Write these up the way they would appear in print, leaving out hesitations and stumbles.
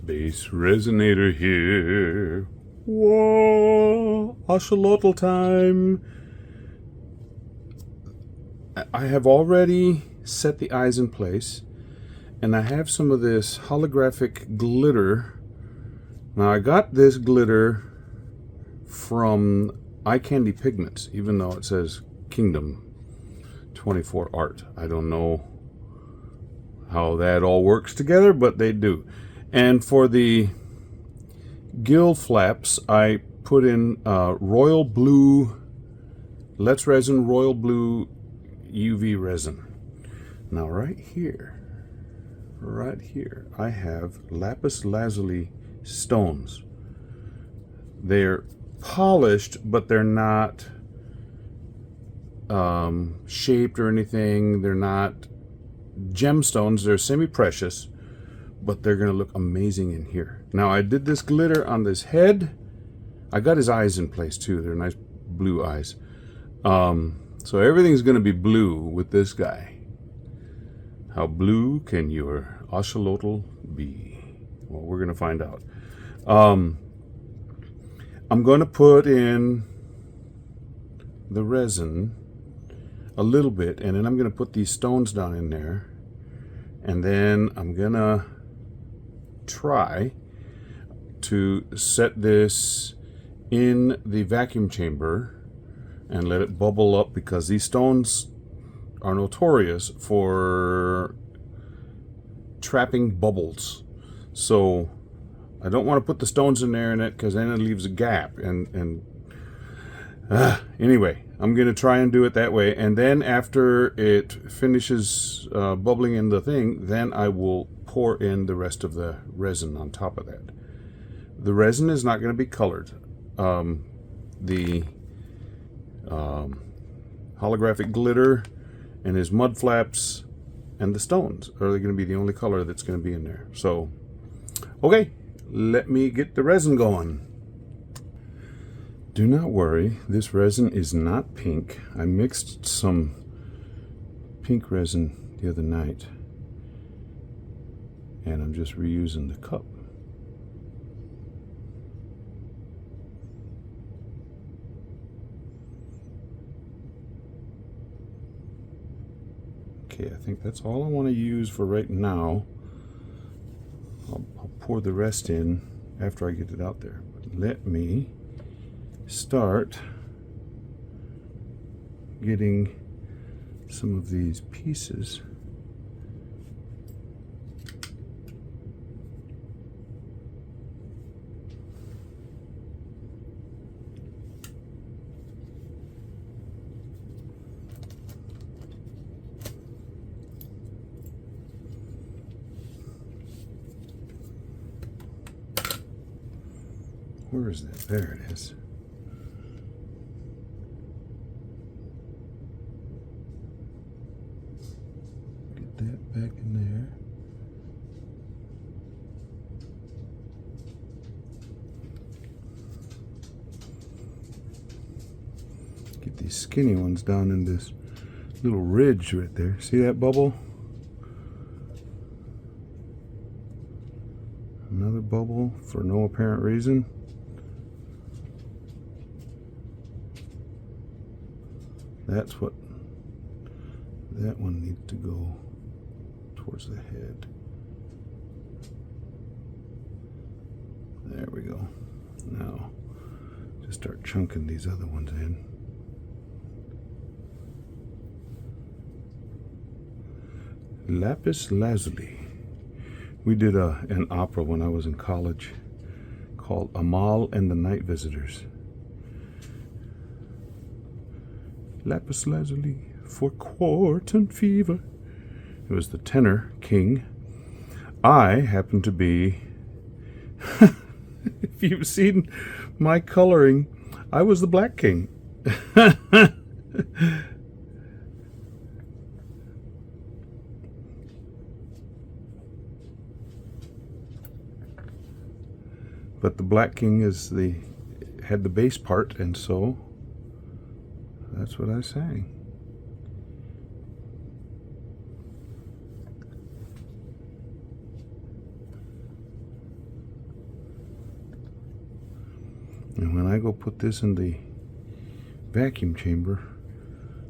BassResinator here. Whoa! Axolotl time! I have already set the eyes in place, and I have some of this holographic glitter. Now I got this glitter from Eye Candy Pigments, even though it says Kingdom 24 Art. I don't know how that all works together, but they do. And for the gill flaps, I put in royal blue, Let's Resin royal blue UV resin. Now right here, I have lapis lazuli stones. They're polished, but they're not shaped or anything. They're not gemstones. They're semi-precious, but they're going to look amazing in here. Now I did this glitter on this head. I got his eyes in place too. They're nice blue eyes. So everything's going to be blue with this guy. How blue can your axolotl be? Well, we're going to find out. I'm going to put in the resin a little bit, and then I'm going to put these stones down in there, and then I'm going to try to set this in the vacuum chamber and let it bubble up, because these stones are notorious for trapping bubbles. So I don't want to put the stones in there because then it leaves a gap, and anyway, I'm going to try and do it that way, and then after it finishes bubbling in the thing, then I will pour in the rest of the resin on top of that. The resin is not going to be colored. The holographic glitter and his mud flaps and the stones are going to be the only color that's going to be in there. So, okay, let me get the resin going. Do not worry, this resin is not pink. I mixed some pink resin the other night, and I'm just reusing the cup. Okay, I think that's all I want to use for right now. I'll pour the rest in after I get it out there. But let me start getting some of these pieces . Where is that? There it is. Get that back in there. Get these skinny ones down in this little ridge right there. See that bubble? Another bubble for no apparent reason. That's what that one needs to go towards the head. There we go. Now just start chunking these other ones in. Lapis lazuli. We did an opera when I was in college called Amal and the Night Visitors. Lapis lazuli for quartan fever. It was the tenor king. I happen to be, if you've seen my coloring, I was the black king. But the black king had the bass part, and so that's what I sang. And when I go put this in the vacuum chamber,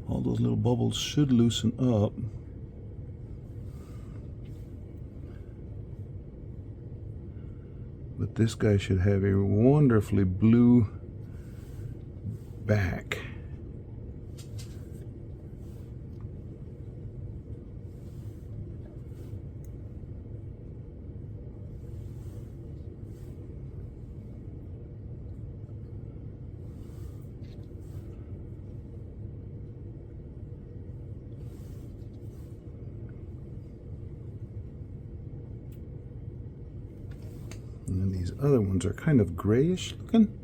all those little bubbles should loosen up. But this guy should have a wonderfully blue back. And then these other ones are kind of grayish looking.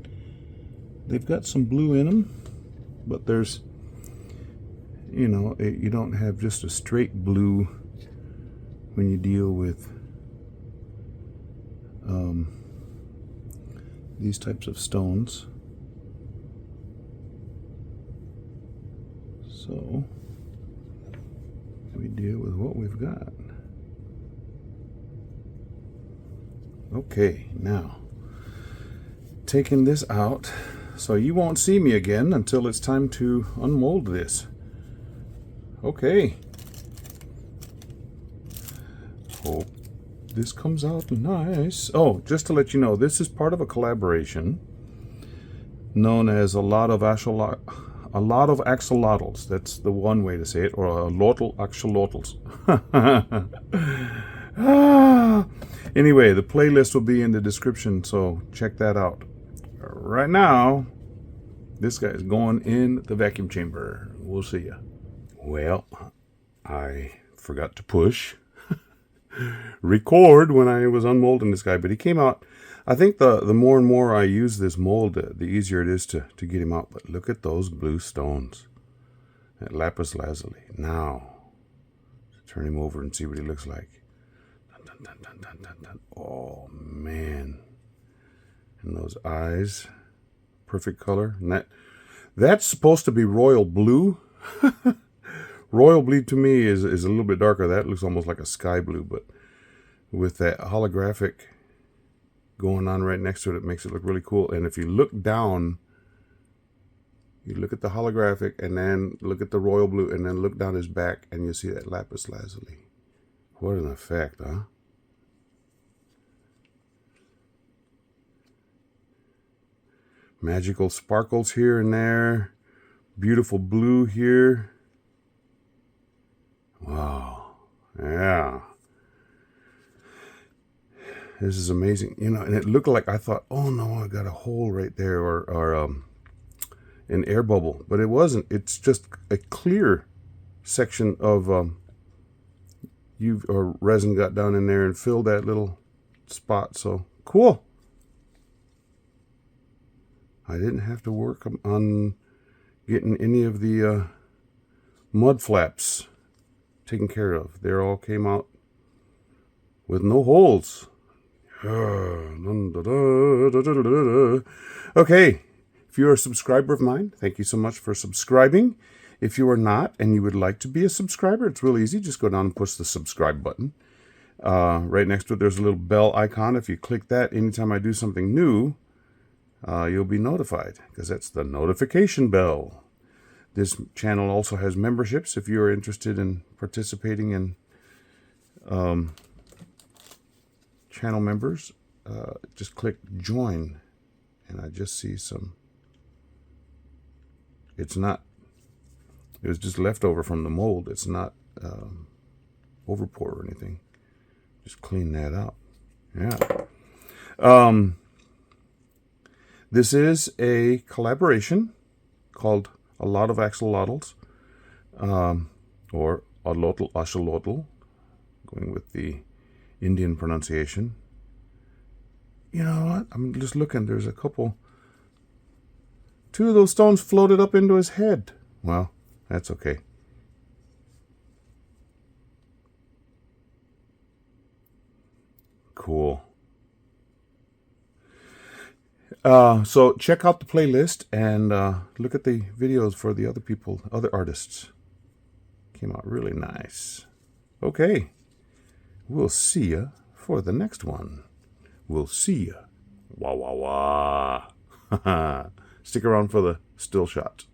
They've got some blue in them, but there's, you know, you don't have just a straight blue when you deal with these types of stones. So we deal with what we've got. Okay, now taking this out, so you won't see me again until it's time to unmold this. Okay. Hope this comes out nice. Oh, just to let you know, this is part of a collaboration known as a lot of axolotls. That's the one way to say it, or a lotl axolotls. Anyway, the playlist will be in the description, so check that out. Right now, this guy is going in the vacuum chamber. We'll see ya. Well, I forgot to push record when I was unmolding this guy, but he came out. I think the more and more I use this mold, the easier it is to get him out. But look at those blue stones. That lapis lazuli. Now, turn him over and see what he looks like. Dun, dun, dun, dun, dun. Oh man, and those eyes, perfect color. And that's supposed to be royal blue. Royal blue to me is a little bit darker. That looks almost like a sky blue, but with that holographic going on right next to it, it makes it look really cool. And if you look down, you look at the holographic and then look at the royal blue and then look down his back and you see that lapis lazuli. What an effect, huh? Magical sparkles here and there. Beautiful blue here. Wow. Yeah. This is amazing. You know, and it looked like I thought, oh no, I got a hole right there, or an air bubble. But it wasn't. It's just a clear section of resin got down in there and filled that little spot. So cool. I didn't have to work on getting any of the mud flaps taken care of. They all came out with no holes. Okay, if you're a subscriber of mine, thank you so much for subscribing. If you are not and you would like to be a subscriber, it's real easy. Just go down and push the subscribe button. Right next to it, there's a little bell icon. If you click that, anytime I do something new, you'll be notified, because that's the notification bell. This channel also has memberships. If you're interested in participating in channel members, just click join, and I just see some. It was just leftover from the mold. It's not overpour or anything. Just clean that out. Yeah. This is a collaboration called A Lot of Axolotls, or Axolotl, going with the Indian pronunciation. You know what? I'm just looking. There's a couple. Two of those stones floated up into his head. Well, that's okay. Cool. So check out the playlist and look at the videos for the other artists. Came out really nice. Okay. We'll see ya for the next one. We'll see ya. Wah, wah, wah. Stick around for the still shots.